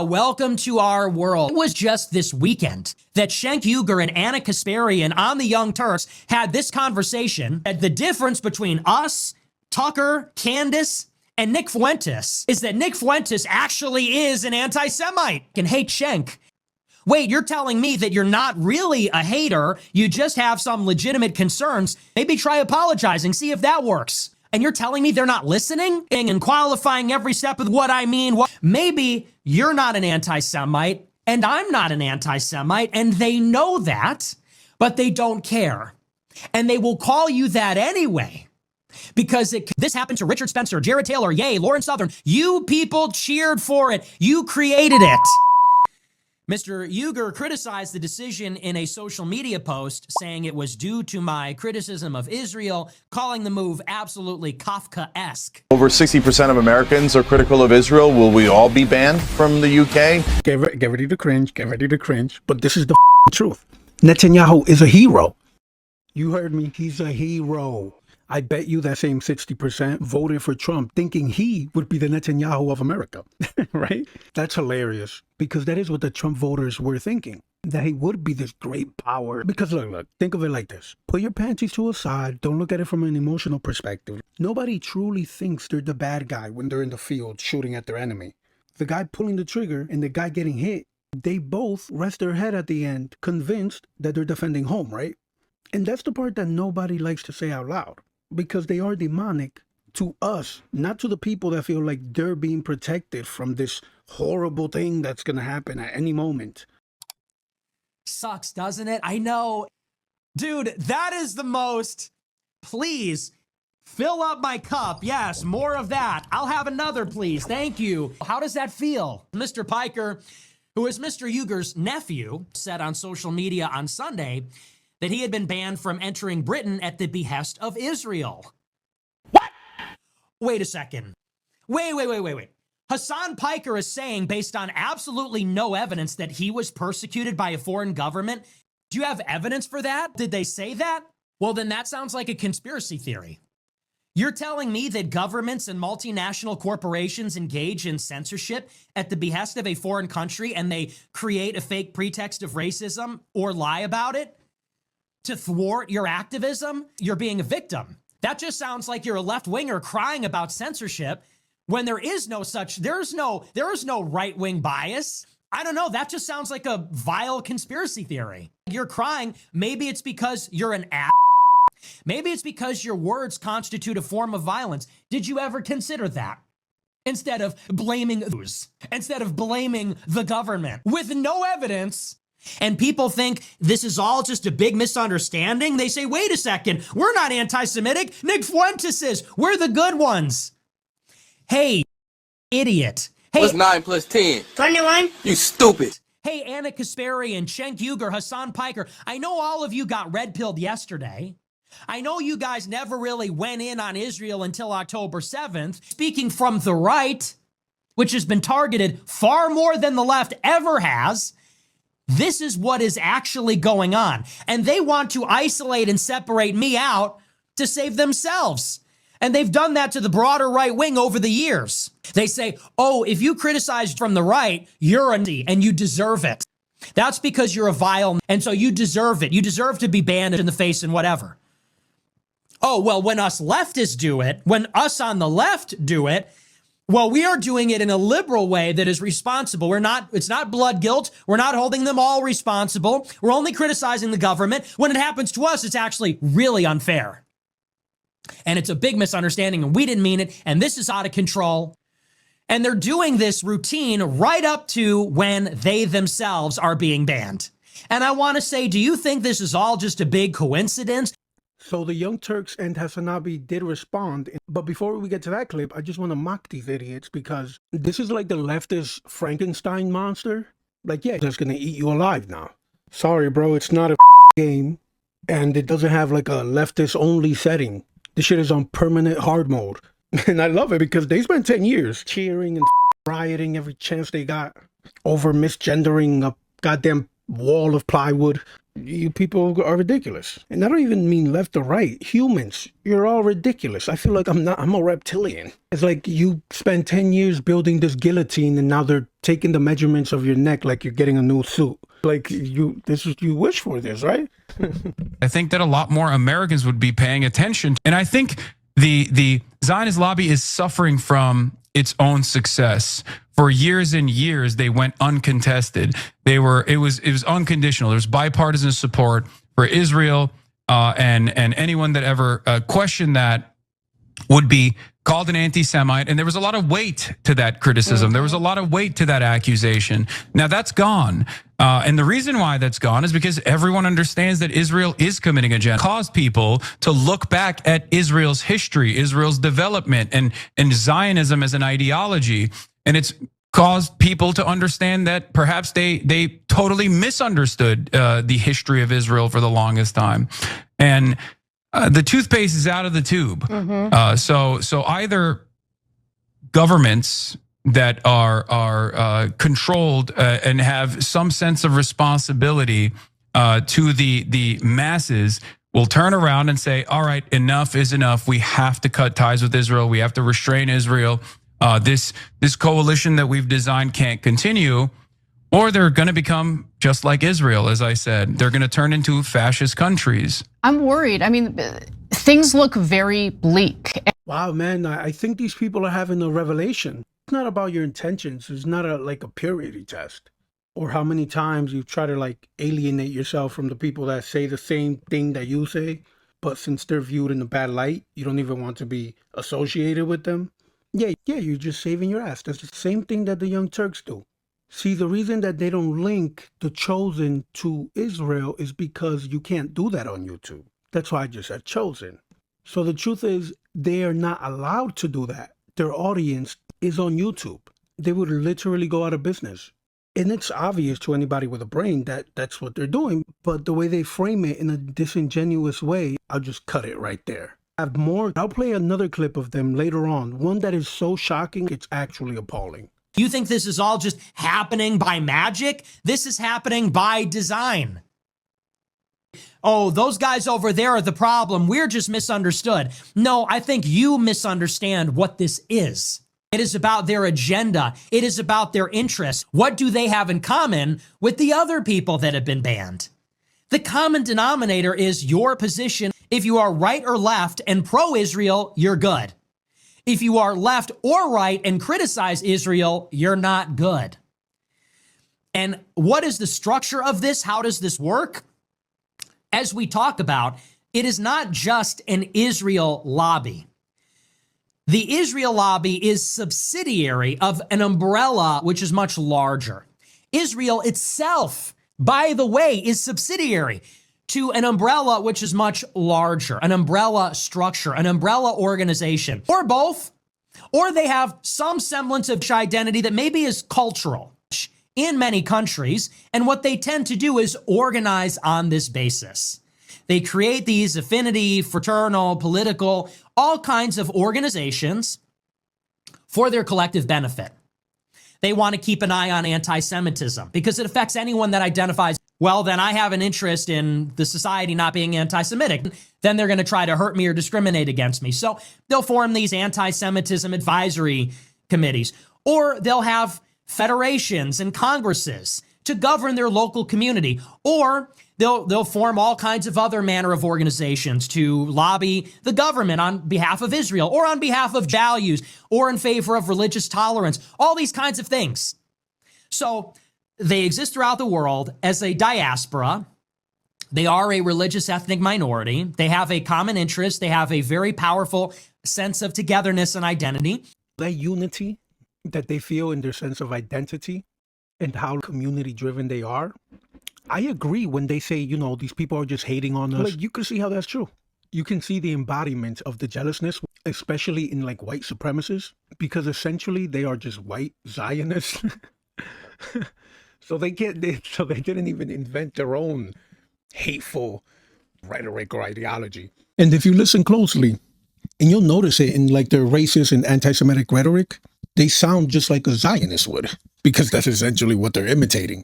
Welcome to our world. It was just this weekend that Cenk Uygur and Anna Kasparian on the Young Turks had this conversation that the difference between us, Tucker, Candace, and Nick Fuentes is that Nick Fuentes actually is an anti-Semite and hates Cenk. Wait, you're telling me that you're not really a hater, you just have some legitimate concerns. Maybe try apologizing, see if that works. And you're telling me they're not listening and qualifying every step of what I mean? Maybe you're not an anti-Semite and I'm not an anti-Semite and they know that, but they don't care. And they will call you that anyway. Because this happened to Richard Spencer, Jared Taylor, yay, Lauren Southern. You people cheered for it. You created it. Mr. Uygur criticized the decision in a social media post, saying it was due to my criticism of Israel, calling the move absolutely Kafkaesque. Over 60% of Americans are critical of Israel. Will we all be banned from the UK? Get ready to cringe, get ready to cringe. But this is the truth. Netanyahu is a hero. You heard me, he's a hero. I bet you that same 60% voted for Trump thinking he would be the Netanyahu of America, right? That's hilarious because that is what the Trump voters were thinking, that he would be this great power. Because look, think of it like this. Put your panties to a side. Don't look at it from an emotional perspective. Nobody truly thinks they're the bad guy when they're in the field shooting at their enemy. The guy pulling the trigger and the guy getting hit, they both rest their head at the end, convinced that they're defending home, right? And that's the part that nobody likes to say out loud. Because they are demonic to us, not to the people that feel like they're being protected from this horrible thing that's going to happen at any moment. Sucks, doesn't it? I know. Dude, that is the most. Please fill up my cup. Yes, more of that. I'll have another, please. Thank you. How does that feel? Mr. Piker, who is Mr. Uygur's nephew, said on social media on Sunday that he had been banned from entering Britain at the behest of Israel. What? Wait a second. Wait. Hassan Piker is saying, based on absolutely no evidence, that he was persecuted by a foreign government. Do you have evidence for that? Did they say that? Well, then that sounds like a conspiracy theory. You're telling me that governments and multinational corporations engage in censorship at the behest of a foreign country and they create a fake pretext of racism or lie about it? To thwart your activism, you're being a victim. That just sounds like you're a left-winger crying about censorship when there is no such, there is no right-wing bias. I don't know, that just sounds like a vile conspiracy theory. You're crying, maybe it's because you're an ass. Maybe it's because your words constitute a form of violence. Did you ever consider that? Instead of blaming the government with no evidence. And people think this is all just a big misunderstanding. They say, wait a second, we're not anti-Semitic. Nick Fuentes is. We're the good ones. Hey, idiot. Hey, what's 9 plus 10? 21. You stupid. Hey, Anna Kasparian, Cenk Uygur, Hassan Piker. I know all of you got red-pilled yesterday. I know you guys never really went in on Israel until October 7th. Speaking from the right, which has been targeted far more than the left ever has, this is what is actually going on. And they want to isolate and separate me out to save themselves. And they've done that to the broader right wing over the years. They say, oh, if you criticize from the right, you're an and you deserve it. That's because you're a vile, and so you deserve it. You deserve to be banned in the face and whatever. Oh, well, when us leftists do it, when us on the left do it, well, we are doing it in a liberal way that is responsible. It's not blood guilt. We're not holding them all responsible. We're only criticizing the government. When it happens to us, it's actually really unfair. And it's a big misunderstanding, and we didn't mean it, and this is out of control. And they're doing this routine right up to when they themselves are being banned. And I want to say, do you think this is all just a big coincidence? So the Young Turks and Hasanabi did respond. But before we get to that clip, I just want to mock these idiots because this is like the leftist Frankenstein monster. Like, yeah, that's going to eat you alive now. Sorry, bro, it's not a game. And it doesn't have like a leftist only setting. This shit is on permanent hard mode. And I love it because they spent 10 years cheering and rioting every chance they got over misgendering a goddamn wall of plywood. You people are ridiculous. And I don't even mean left or right. Humans, you're all ridiculous. I feel like I'm a reptilian. It's like you spent 10 years building this guillotine and now they're taking the measurements of your neck like you're getting a new suit. Like you wish for this, right? I think that a lot more Americans would be paying attention. And I think the Zionist lobby is suffering from its own success. For years and years, they went uncontested. It was unconditional. There was bipartisan support for Israel, and anyone that ever questioned that would be called an anti-Semite. And there was a lot of weight to that criticism. There was a lot of weight to that accusation. Now that's gone. And the reason why that's gone is because everyone understands that Israel is committing a genocide. Caused people to look back at Israel's history, Israel's development, and Zionism as an ideology. And it's caused people to understand that perhaps they totally misunderstood the history of Israel for the longest time. And the toothpaste is out of the tube. So either governments that are controlled and have some sense of responsibility to the masses will turn around and say, all right, enough is enough. We have to cut ties with Israel. We have to restrain Israel. This coalition that we've designed can't continue. Or they're going to become just like Israel, as I said. They're going to turn into fascist countries. I'm worried. I mean, things look very bleak. Wow, man, I think these people are having a revelation. It's not about your intentions. It's not like a purity test. Or how many times you try to like alienate yourself from the people that say the same thing that you say. But since they're viewed in a bad light, you don't even want to be associated with them. Yeah, you're just saving your ass. That's the same thing that the Young Turks do. See, the reason that they don't link the Chosen to Israel is because you can't do that on YouTube. That's why I just said Chosen. So the truth is, they are not allowed to do that. Their audience is on YouTube. They would literally go out of business. And it's obvious to anybody with a brain that that's what they're doing. But the way they frame it in a disingenuous way, I'll just cut it right there. I have more. I'll play another clip of them later on. One that is so shocking, it's actually appalling. You think this is all just happening by magic? This is happening by design. Oh, those guys over there are the problem. We're just misunderstood. No, I think you misunderstand what this is. It is about their agenda. It is about their interests. What do they have in common with the other people that have been banned? The common denominator is your position. If you are right or left and pro-Israel, you're good. If you are left or right and criticize Israel, you're not good. And what is the structure of this? How does this work? As we talk about, it is not just an Israel lobby. The Israel lobby is subsidiary of an umbrella which is much larger. Israel itself, by the way, is subsidiary to an umbrella which is much larger, an umbrella structure, an umbrella organization, or both, or they have some semblance of identity that maybe is cultural in many countries, and what they tend to do is organize on this basis. They create these affinity, fraternal, political, all kinds of organizations for their collective benefit. They want to keep an eye on anti-Semitism because it affects anyone that identifies, well, then I have an interest in the society not being anti-Semitic. Then they're going to try to hurt me or discriminate against me. So they'll form these anti-Semitism advisory committees, or they'll have federations and congresses to govern their local community, or they'll form all kinds of other manner of organizations to lobby the government on behalf of Israel or on behalf of values or in favor of religious tolerance, all these kinds of things. So they exist throughout the world as a diaspora. They are a religious ethnic minority. They have a common interest. They have a very powerful sense of togetherness and identity. That unity that they feel in their sense of identity and how community driven they are. I agree when they say, you know, these people are just hating on us. Like, you can see how that's true. You can see the embodiment of the jealousness, especially in like white supremacists, because essentially they are just white Zionists. So they didn't even invent their own hateful rhetoric or ideology. And if you listen closely, and you'll notice it in like their racist and anti-Semitic rhetoric, they sound just like a Zionist would, because that's essentially what they're imitating.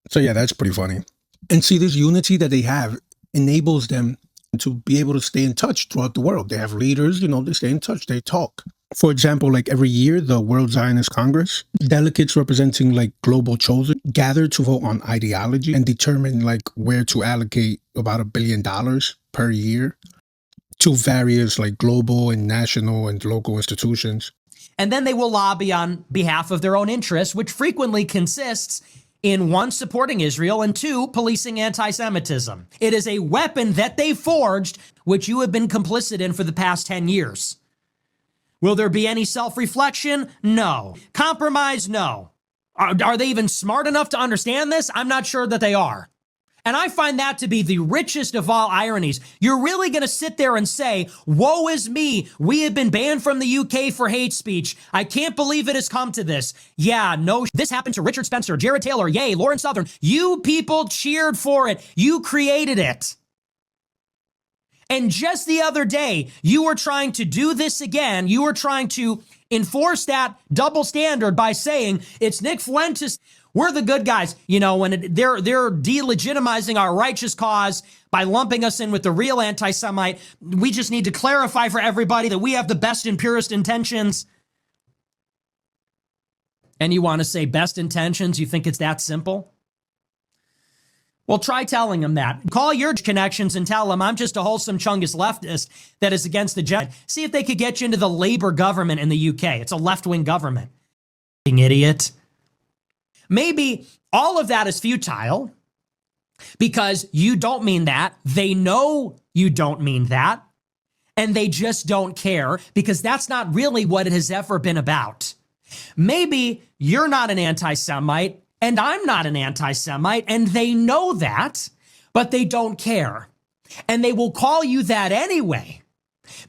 So yeah, that's pretty funny. And see, this unity that they have enables them to be able to stay in touch throughout the world. They have leaders, they stay in touch, they talk. For example, like every year, the World Zionist Congress, delegates representing like global chosen gather to vote on ideology and determine like where to allocate about $1 billion per year to various like global and national and local institutions. And then they will lobby on behalf of their own interests, which frequently consists in 1, supporting Israel, and 2, policing anti-Semitism. It is a weapon that they forged, which you have been complicit in for the past 10 years. Will there be any self-reflection? No. Compromise? No. Are they even smart enough to understand this? I'm not sure that they are. And I find that to be the richest of all ironies. You're really going to sit there and say, woe is me. We have been banned from the UK for hate speech. I can't believe it has come to this. Yeah, no, this happened to Richard Spencer, Jared Taylor, yay, Lauren Southern. You people cheered for it. You created it. And just the other day, you were trying to do this again. You were trying to enforce that double standard by saying it's Nick Fuentes. We're the good guys. When they're delegitimizing our righteous cause by lumping us in with the real anti-Semite. We just need to clarify for everybody that we have the best and purest intentions. And you want to say best intentions? You think it's that simple? Well, try telling them that. Call your connections and tell them I'm just a wholesome Chungus leftist that is against the genocide. See if they could get you into the Labour government in the UK. It's a left-wing government. Idiot. Maybe all of that is futile because you don't mean that. They know you don't mean that. And they just don't care because that's not really what it has ever been about. Maybe you're not an anti-Semite and I'm not an anti-Semite, and they know that, but they don't care. And they will call you that anyway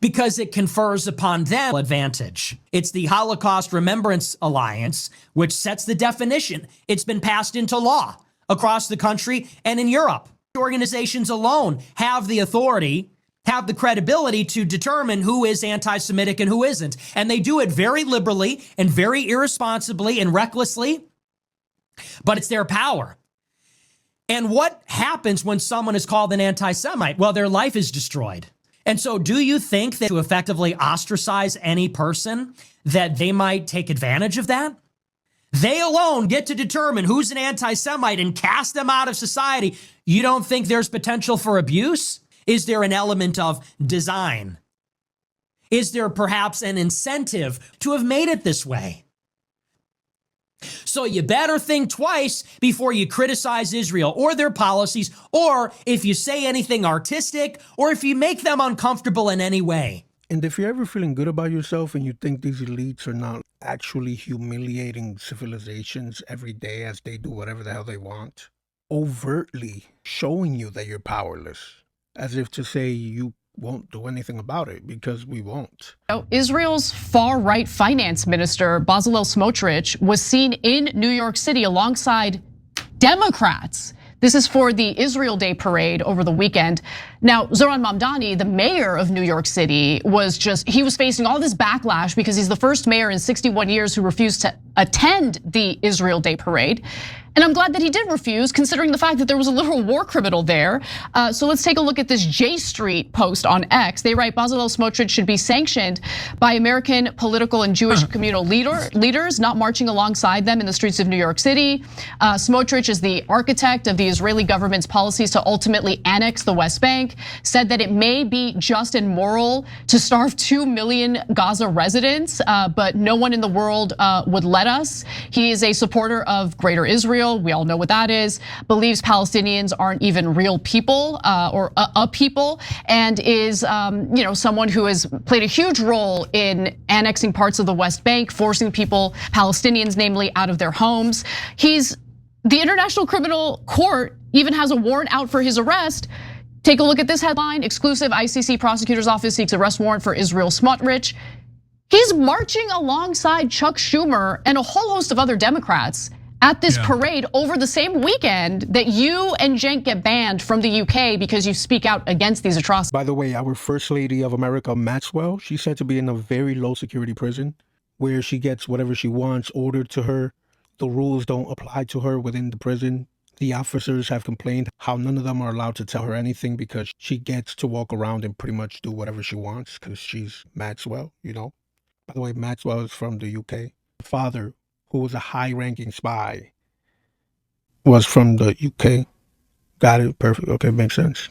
because it confers upon them advantage. It's the Holocaust Remembrance Alliance, which sets the definition. It's been passed into law across the country and in Europe. Organizations alone have the authority, have the credibility to determine who is anti-Semitic and who isn't. And they do it very liberally and very irresponsibly and recklessly. But it's their power. And what happens when someone is called an anti-Semite? Well, their life is destroyed. And so do you think that to effectively ostracize any person, that they might take advantage of that? They alone get to determine who's an anti-Semite and cast them out of society. You don't think there's potential for abuse? Is there an element of design? Is there perhaps an incentive to have made it this way? So you better think twice before you criticize Israel or their policies, or if you say anything artistic, or if you make them uncomfortable in any way. And if you're ever feeling good about yourself and you think these elites are not actually humiliating civilizations every day as they do whatever the hell they want, overtly showing you that you're powerless, as if to say you won't do anything about it, because we won't. Israel's far-right finance minister, Bezalel Smotrich, was seen in New York City alongside Democrats. This is for the Israel Day parade over the weekend. Now, Zohran Mamdani, the mayor of New York City, he was facing all this backlash because he's the first mayor in 61 years who refused to attend the Israel Day parade. And I'm glad that he did refuse, considering the fact that there was a literal war criminal there. So let's take a look at this J Street post on X. They write, Bezalel Smotrich should be sanctioned by American political and Jewish communal leaders, not marching alongside them in the streets of New York City. Smotrich is the architect of the Israeli government's policies to ultimately annex the West Bank, said that it may be just and moral to starve 2 million Gaza residents, but no one in the world would let us. He is a supporter of Greater Israel. We all know what that is. Believes Palestinians aren't even real people or a people, and is someone who has played a huge role in annexing parts of the West Bank, forcing people, Palestinians namely, out of their homes. The International Criminal Court even has a warrant out for his arrest. Take a look at this headline: exclusive ICC prosecutor's office seeks arrest warrant for Israel Smotrich. He's marching alongside Chuck Schumer and a whole host of other Democrats at this parade over the same weekend that you and Cenk get banned from the UK because you speak out against these atrocities. By the way, our First Lady of America, Maxwell, she's said to be in a very low security prison where she gets whatever she wants ordered to her. The rules don't apply to her within the prison. The officers have complained how none of them are allowed to tell her anything because she gets to walk around and pretty much do whatever she wants because she's Maxwell, you know? By the way, Maxwell is from the UK. Father, who was a high-ranking spy, was from the UK. Got it? Perfect. Okay, makes sense.